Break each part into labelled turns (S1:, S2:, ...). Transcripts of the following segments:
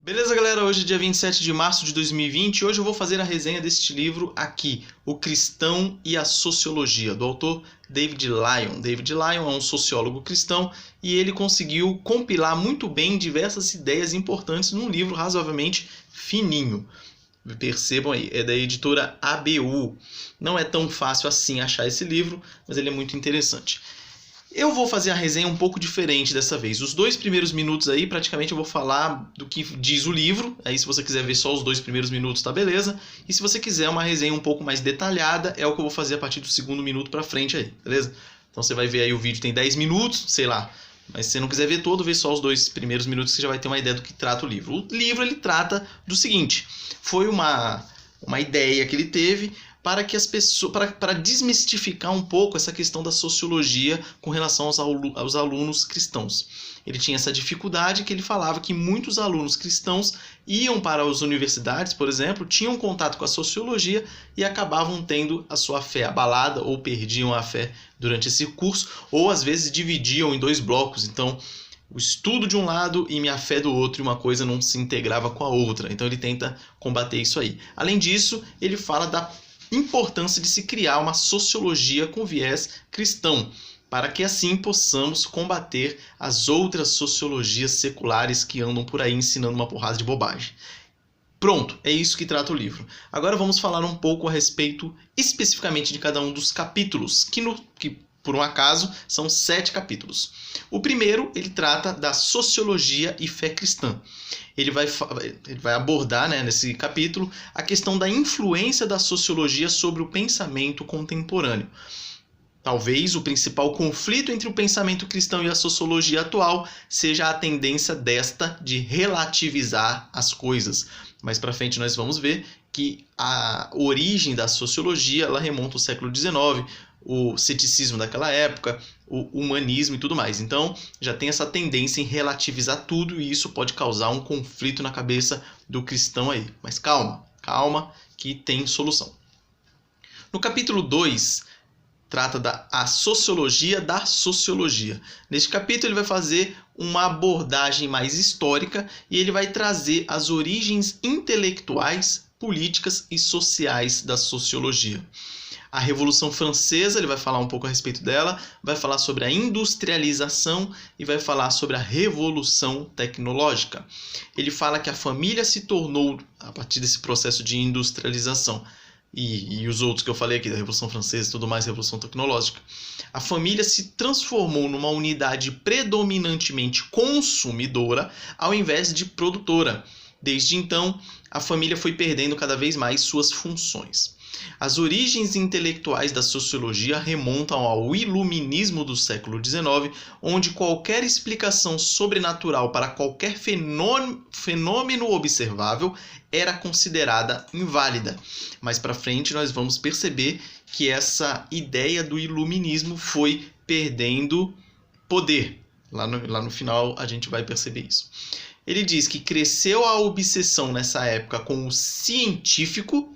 S1: Beleza, galera? Hoje é dia 27 de março de 2020 e hoje eu vou fazer a resenha deste livro aqui, O Cristão e a Sociologia, do autor David Lyon. David Lyon é um sociólogo cristão e ele conseguiu compilar muito bem diversas ideias importantes num livro razoavelmente fininho. Percebam aí, é da editora ABU. Não é tão fácil assim achar esse livro, mas ele é muito interessante. Eu vou fazer a resenha um pouco diferente dessa vez. Os 2 primeiros minutos aí, praticamente eu vou falar do que diz o livro. Aí se você quiser ver só os 2 primeiros minutos, tá beleza. E se você quiser uma resenha um pouco mais detalhada, é o que eu vou fazer a partir do segundo minuto pra frente aí, beleza? Então você vai ver aí o vídeo tem 10 minutos, sei lá. Mas se você não quiser ver todo, vê só os 2 primeiros minutos, você já vai ter uma ideia do que trata o livro. O livro ele trata do seguinte: foi uma ideia que ele teve para que as pessoas, para desmistificar um pouco essa questão da sociologia com relação aos alunos cristãos. Ele tinha essa dificuldade que ele falava que muitos alunos cristãos iam para as universidades, por exemplo, tinham contato com a sociologia e acabavam tendo a sua fé abalada ou perdiam a fé durante esse curso, ou às vezes dividiam em 2 blocos. Então, o estudo de um lado e minha fé do outro, e uma coisa não se integrava com a outra. Então ele tenta combater isso aí. Além disso, ele fala da importância de se criar uma sociologia com viés cristão, para que assim possamos combater as outras sociologias seculares que andam por aí ensinando uma porrada de bobagem. Pronto, é isso que trata o livro. Agora vamos falar um pouco a respeito especificamente de cada um dos capítulos, que por um acaso são 7 capítulos. O primeiro, ele trata da sociologia e fé cristã. Ele vai abordar, nesse capítulo, a questão da influência da sociologia sobre o pensamento contemporâneo. Talvez o principal conflito entre o pensamento cristão e a sociologia atual seja a tendência desta de relativizar as coisas. Mais para frente nós vamos ver que a origem da sociologia ela remonta ao século XIX, o ceticismo daquela época, o humanismo e tudo mais. Então já tem essa tendência em relativizar tudo e isso pode causar um conflito na cabeça do cristão aí. Mas calma, calma que tem solução. No capítulo 2, trata da sociologia da sociologia. Neste capítulo ele vai fazer uma abordagem mais histórica e ele vai trazer as origens intelectuais, políticas e sociais da sociologia. A Revolução Francesa, ele vai falar um pouco a respeito dela, vai falar sobre a industrialização e vai falar sobre a Revolução Tecnológica. Ele fala que a família se tornou, a partir desse processo de industrialização, e os outros que eu falei aqui, da Revolução Francesa e tudo mais, Revolução Tecnológica, a família se transformou numa unidade predominantemente consumidora ao invés de produtora. Desde então, a família foi perdendo cada vez mais suas funções. As origens intelectuais da sociologia remontam ao iluminismo do século XIX, onde qualquer explicação sobrenatural para qualquer fenômeno observável era considerada inválida. Mais para frente nós vamos perceber que essa ideia do iluminismo foi perdendo poder. Lá no final a gente vai perceber isso. Ele diz que cresceu a obsessão nessa época com o científico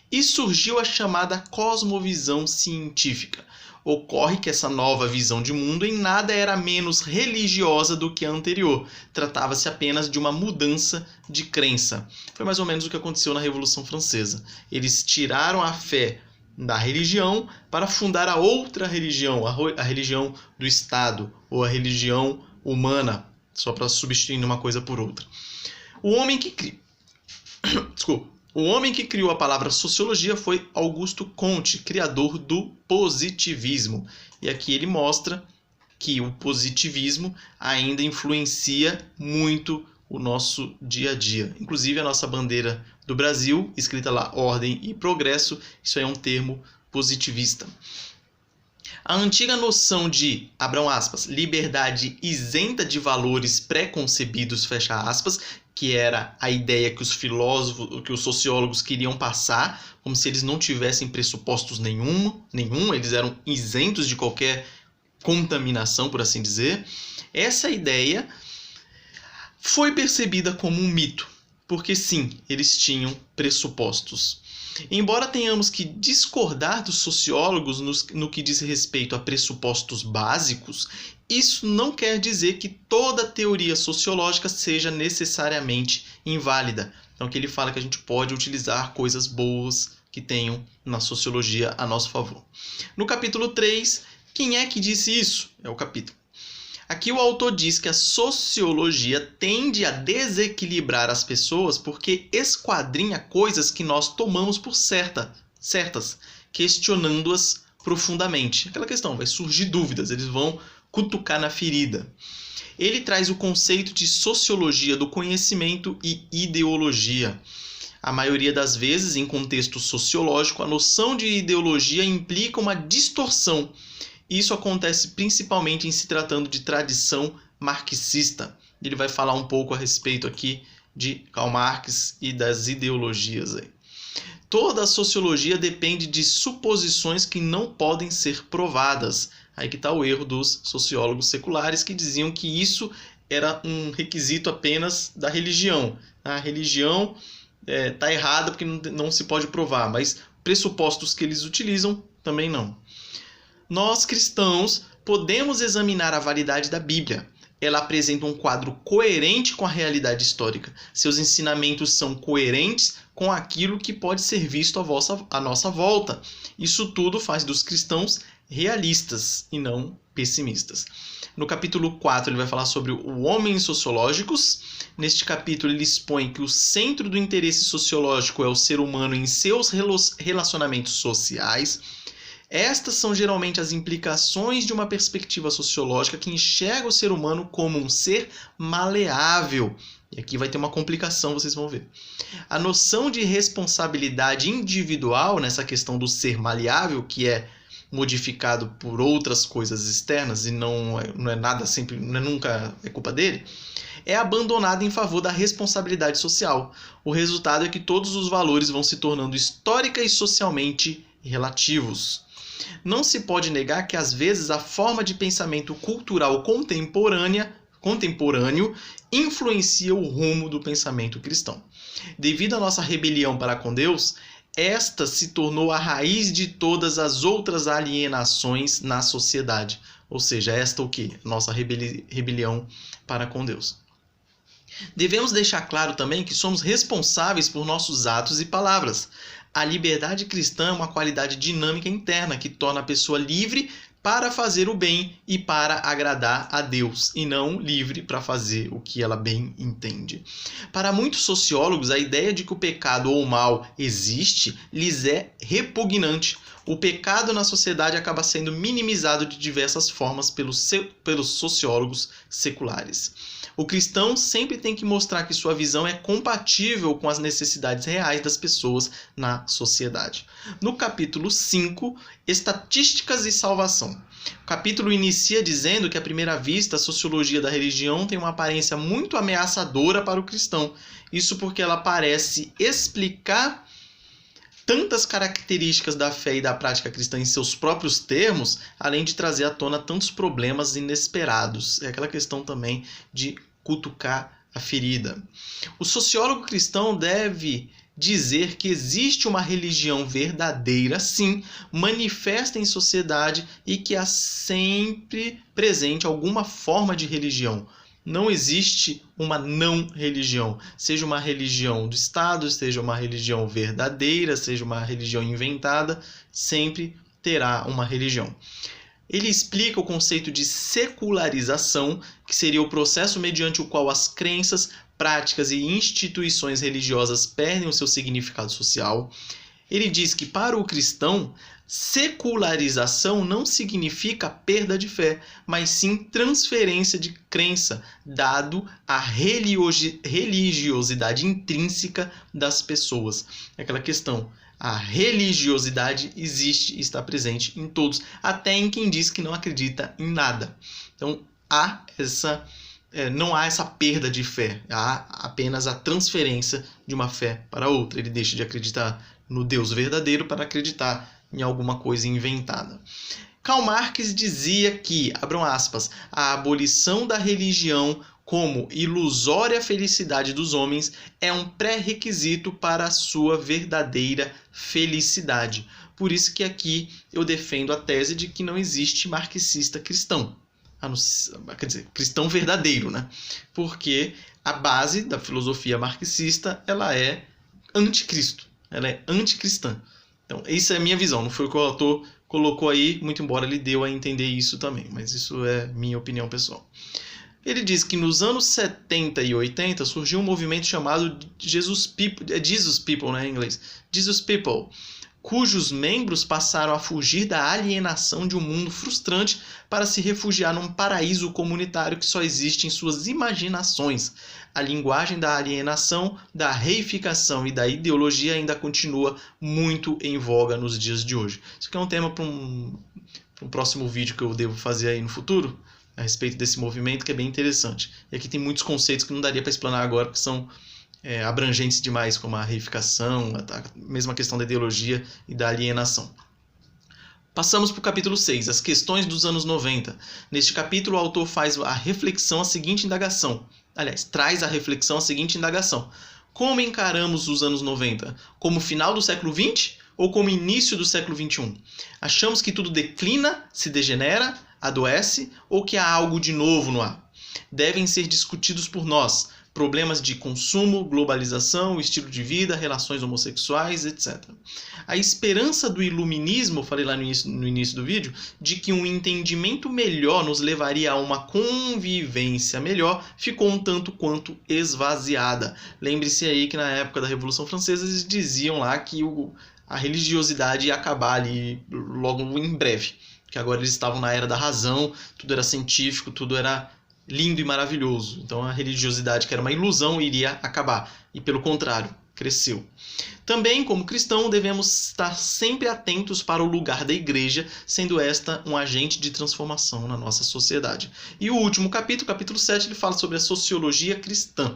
S1: e surgiu a chamada cosmovisão científica. Ocorre que essa nova visão de mundo em nada era menos religiosa do que a anterior. Tratava-se apenas de uma mudança de crença. Foi mais ou menos o que aconteceu na Revolução Francesa. Eles tiraram a fé da religião para fundar a outra religião, a religião do Estado ou a religião humana, só para substituir uma coisa por outra. O homem que criou a palavra sociologia foi Augusto Comte, criador do positivismo. E aqui ele mostra que o positivismo ainda influencia muito o nosso dia a dia. Inclusive a nossa bandeira do Brasil, escrita lá Ordem e Progresso, isso aí é um termo positivista. A antiga noção de, abram aspas, liberdade isenta de valores pré-concebidos, fecha aspas, que era a ideia que os filósofos, que os sociólogos queriam passar, como se eles não tivessem pressupostos nenhum, eles eram isentos de qualquer contaminação, por assim dizer. Essa ideia foi percebida como um mito, porque sim, eles tinham pressupostos. Embora tenhamos que discordar dos sociólogos no que diz respeito a pressupostos básicos, isso não quer dizer que toda teoria sociológica seja necessariamente inválida. Então, que ele fala que a gente pode utilizar coisas boas que tenham na sociologia a nosso favor. No capítulo 3, quem é que disse isso? É o capítulo. Aqui o autor diz que a sociologia tende a desequilibrar as pessoas porque esquadrinha coisas que nós tomamos por certas, questionando-as profundamente. Aquela questão, vai surgir dúvidas, eles vão cutucar na ferida. Ele traz o conceito de sociologia do conhecimento e ideologia. A maioria das vezes, em contexto sociológico, a noção de ideologia implica uma distorção. Isso acontece principalmente em se tratando de tradição marxista. Ele vai falar um pouco a respeito aqui de Karl Marx e das ideologias aí. Toda a sociologia depende de suposições que não podem ser provadas. Aí que está o erro dos sociólogos seculares que diziam que isso era um requisito apenas da religião. A religião está errada porque não se pode provar, mas pressupostos que eles utilizam também não. Nós, cristãos, podemos examinar a validade da Bíblia. Ela apresenta um quadro coerente com a realidade histórica. Seus ensinamentos são coerentes com aquilo que pode ser visto à nossa volta. Isso tudo faz dos cristãos realistas e não pessimistas. No capítulo 4 ele vai falar sobre o homens sociológicos. Neste capítulo ele expõe que o centro do interesse sociológico é o ser humano em seus relacionamentos sociais. Estas são geralmente as implicações de uma perspectiva sociológica que enxerga o ser humano como um ser maleável. E aqui vai ter uma complicação, vocês vão ver. A noção de responsabilidade individual nessa questão do ser maleável, que é modificado por outras coisas externas e não é nada sempre, nunca é culpa dele, é abandonada em favor da responsabilidade social. O resultado é que todos os valores vão se tornando histórica e socialmente relativos. Não se pode negar que às vezes a forma de pensamento cultural contemporâneo influencia o rumo do pensamento cristão. Devido à nossa rebelião para com Deus, esta se tornou a raiz de todas as outras alienações na sociedade. Ou seja, esta o quê? Nossa rebelião para com Deus. Devemos deixar claro também que somos responsáveis por nossos atos e palavras. A liberdade cristã é uma qualidade dinâmica interna que torna a pessoa livre para fazer o bem e para agradar a Deus, e não livre para fazer o que ela bem entende. Para muitos sociólogos, a ideia de que o pecado ou o mal existe lhes é repugnante. O pecado na sociedade acaba sendo minimizado de diversas formas pelos sociólogos seculares. O cristão sempre tem que mostrar que sua visão é compatível com as necessidades reais das pessoas na sociedade. No capítulo 5, Estatísticas e Salvação. O capítulo inicia dizendo que, à primeira vista, a sociologia da religião tem uma aparência muito ameaçadora para o cristão. Isso porque ela parece explicar tantas características da fé e da prática cristã em seus próprios termos, além de trazer à tona tantos problemas inesperados. É aquela questão também de cutucar a ferida. O sociólogo cristão deve dizer que existe uma religião verdadeira, sim, manifesta em sociedade e que há sempre presente alguma forma de religião. Não existe uma não-religião, seja uma religião do Estado, seja uma religião verdadeira, seja uma religião inventada, sempre terá uma religião. Ele explica o conceito de secularização, que seria o processo mediante o qual as crenças, práticas e instituições religiosas perdem o seu significado social. Ele diz que, para o cristão, secularização não significa perda de fé, mas sim transferência de crença, dado a religiosidade intrínseca das pessoas. É aquela questão. A religiosidade existe e está presente em todos, até em quem diz que não acredita em nada. Então, não há essa perda de fé, há apenas a transferência de uma fé para outra. Ele deixa de acreditar no Deus verdadeiro para acreditar em alguma coisa inventada. Karl Marx dizia que, abram aspas, a abolição da religião como ilusória felicidade dos homens é um pré-requisito para a sua verdadeira felicidade. Por isso que aqui eu defendo a tese de que não existe marxista cristão. Quer dizer, cristão verdadeiro, né? Porque a base da filosofia marxista, ela é anticristo, ela é anticristã. Então, essa é a minha visão, não foi o que o autor colocou aí, muito embora ele deu a entender isso também, mas isso é minha opinião pessoal. Ele diz que nos anos 70 e 80 surgiu um movimento chamado Jesus People, né, em inglês, Jesus People, cujos membros passaram a fugir da alienação de um mundo frustrante para se refugiar num paraíso comunitário que só existe em suas imaginações. A linguagem da alienação, da reificação e da ideologia ainda continua muito em voga nos dias de hoje. Isso aqui é um tema para um próximo vídeo que eu devo fazer aí no futuro, a respeito desse movimento, que é bem interessante. E aqui tem muitos conceitos que não daria para explanar agora, que são abrangentes demais, como a reificação, a mesma questão da ideologia e da alienação. Passamos para o capítulo 6, as questões dos anos 90. Neste capítulo, o autor faz a reflexão, a seguinte indagação. Aliás, traz a reflexão a seguinte indagação. Como encaramos os anos 90? Como final do século XX ou como início do século XXI? Achamos que tudo declina, se degenera, adoece ou que há algo de novo no ar? Devem ser discutidos por nós. Problemas de consumo, globalização, estilo de vida, relações homossexuais, etc. A esperança do iluminismo, falei lá no início do vídeo, de que um entendimento melhor nos levaria a uma convivência melhor, ficou um tanto quanto esvaziada. Lembre-se aí que na época da Revolução Francesa eles diziam lá que a religiosidade ia acabar ali logo em breve, que agora eles estavam na era da razão, tudo era científico, tudo era lindo e maravilhoso. Então a religiosidade, que era uma ilusão, iria acabar. E pelo contrário, cresceu. Também, como cristão, devemos estar sempre atentos para o lugar da igreja, sendo esta um agente de transformação na nossa sociedade. E o último capítulo, capítulo 7, ele fala sobre a sociologia cristã.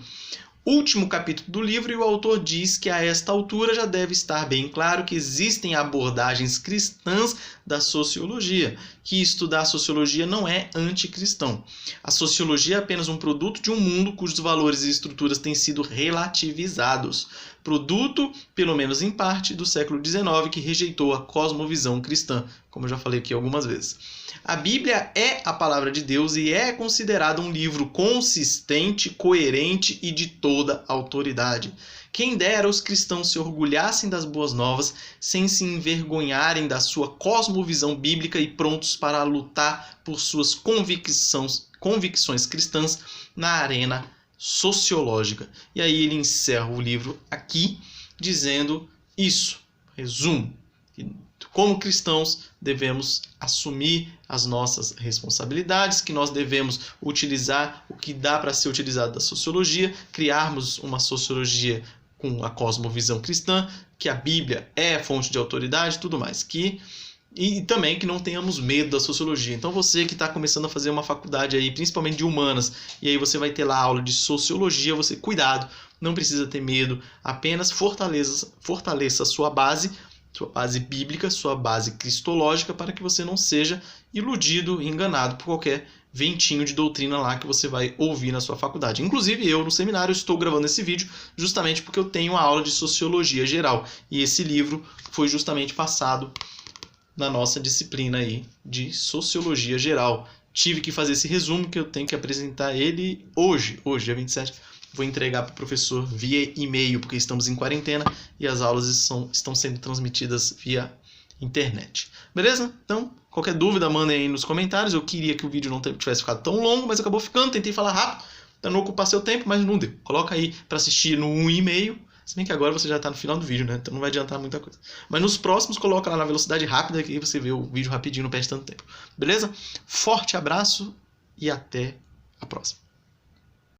S1: Último capítulo do livro, e o autor diz que a esta altura já deve estar bem claro que existem abordagens cristãs da sociologia, que estudar a sociologia não é anticristão. A sociologia é apenas um produto de um mundo cujos valores e estruturas têm sido relativizados. Produto, pelo menos em parte, do século XIX, que rejeitou a cosmovisão cristã, como eu já falei aqui algumas vezes. A Bíblia é a palavra de Deus e é considerada um livro consistente, coerente e de toda autoridade. Quem dera os cristãos se orgulhassem das boas novas, sem se envergonharem da sua cosmovisão bíblica e prontos para lutar por suas convicções cristãs na arena sociológica. E aí ele encerra o livro aqui dizendo isso. Resumo. Como cristãos, devemos assumir as nossas responsabilidades, que nós devemos utilizar o que dá para ser utilizado da sociologia, criarmos uma sociologia com a cosmovisão cristã, que a Bíblia é a fonte de autoridade e tudo mais. E também que não tenhamos medo da sociologia. Então você que está começando a fazer uma faculdade aí, principalmente de humanas, e aí você vai ter lá aula de sociologia, você, cuidado, não precisa ter medo, apenas fortaleça a sua base bíblica, sua base cristológica, para que você não seja iludido e enganado por qualquer ventinho de doutrina lá que você vai ouvir na sua faculdade. Inclusive eu, no seminário, estou gravando esse vídeo justamente porque eu tenho a aula de sociologia geral, e esse livro foi justamente passado na nossa disciplina aí de sociologia geral. Tive que fazer esse resumo, que eu tenho que apresentar ele hoje, dia 27. Vou entregar para o professor via e-mail, porque estamos em quarentena e as aulas estão sendo transmitidas via internet. Beleza? Então, qualquer dúvida, mandem aí nos comentários. Eu queria que o vídeo não tivesse ficado tão longo, mas acabou ficando. Tentei falar rápido para não ocupar seu tempo, mas não deu. Coloca aí para assistir no 1,5. Se bem que agora você já está no final do vídeo, né? Então não vai adiantar muita coisa. Mas nos próximos, coloca lá na velocidade rápida, que aí você vê o vídeo rapidinho, não perde tanto tempo. Beleza? Forte abraço e até a próxima.